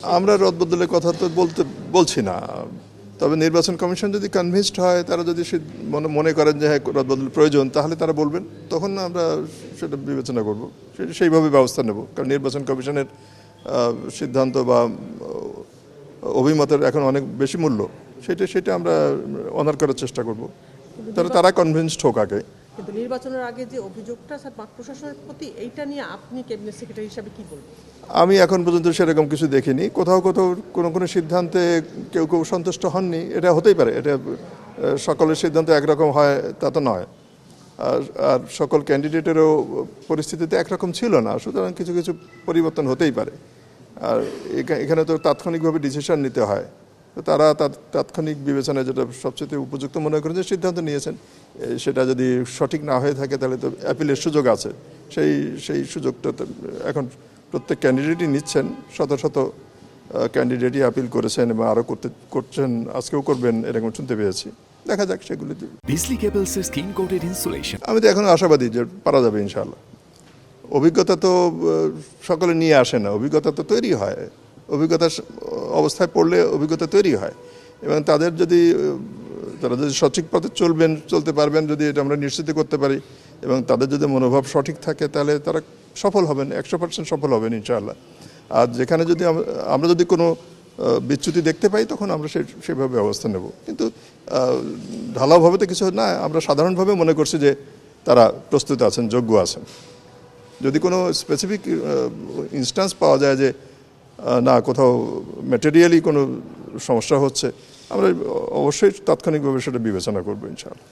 আমরা রদবদলের কথা তো বলছি না, তবে নির্বাচন কমিশন যদি কনভিন্সড হয়, তারা যদি মনে করেন যে হ্যাঁ রদবদল প্রয়োজন, তাহলে তারা বলবেন, তখন আমরা সেটা বিবেচনা করব, সেইভাবে ব্যবস্থা নেব। কারণ নির্বাচন কমিশনের সিদ্ধান্ত বা অভিমতের এখন অনেক বেশি মূল্য, সেটা আমরা অনার করার চেষ্টা করব। তারা কনভিন্সড হোক আগে। কিন্তু নির্বাচনের আগে যে অভিযোগটা স্যার পাক প্রশাসনের প্রতি, এইটা নিয়ে আপনি ক্যাবিনেট সেক্রেটারি হিসাবে কি বলবেন? আমি এখন পর্যন্ত সেরকম কিছু দেখিনি। কোথাও কোনো সিদ্ধান্তে কেউ সন্তুষ্ট হননি, এটা হতেই পারে। এটা সকলের সিদ্ধান্ত একরকম হয় তা তো নয়, আর সকল ক্যান্ডিডেটেরও পরিস্থিতিতে একরকম ছিল না, সুতরাং কিছু কিছু পরিবর্তন হতেই পারে। আর এখানে তো তাৎক্ষণিকভাবে ডিসিশন নিতে হয়, তো তারা তাৎক্ষণিক বিবেচনায় যেটা সবচেয়ে উপযুক্ত মনে করেন যে সিদ্ধান্ত নিয়েছেন, সেটা যদি সঠিক না হয়ে থাকে তাহলে তো অ্যাপিলের সুযোগ আছে। সেই সুযোগটা তো এখন প্রত্যেক ক্যান্ডিডেটই নিচ্ছেন। শত শত ক্যান্ডিডেটই আপিল করেছেন এবং আরও করছেন, আজকেও করবেন, এরকম শুনতে পেয়েছি। দেখা যাক সেগুলি। বিজলি কেবলসের স্কিন কোটেড ইনসুলেশন। আমি তো এখন আশাবাদী যে পারা যাবে ইনশাআল্লাহ। অভিজ্ঞতা তো সকলে নিয়ে আসে না, অভিজ্ঞতা তো তৈরি হয়। অভিজ্ঞতার অবস্থায় পড়লে অভিজ্ঞতা তৈরি হয়, এবং তারা যদি সঠিক পথে চলতে পারবেন, যদি এটা আমরা নিশ্চিত করতে পারি, এবং তাদের যদি মনোভাব সঠিক থাকে, তাহলে তারা সফল হবেন, 100% সফল হবেন ইনশাআল্লাহ। আর যেখানে যদি আমরা যদি কোনো বিচ্যুতি দেখতে পাই, তখন আমরা সেভাবে ব্যবস্থা নেব। কিন্তু ঢালাওভাবে তো কিছু না, আমরা সাধারণভাবে মনে করছি যে তারা প্রস্তুত আছেন, যোগ্য আছেন। যদি কোনো স্পেসিফিক ইনস্ট্যান্স পাওয়া যায় যে না, কোথাও ম্যাটেরিয়ালি কোনো সমস্যা হচ্ছে, আমরা অবশ্যই তাৎক্ষণিকভাবে সেটা বিবেচনা করবো ইনশাআল্লাহ।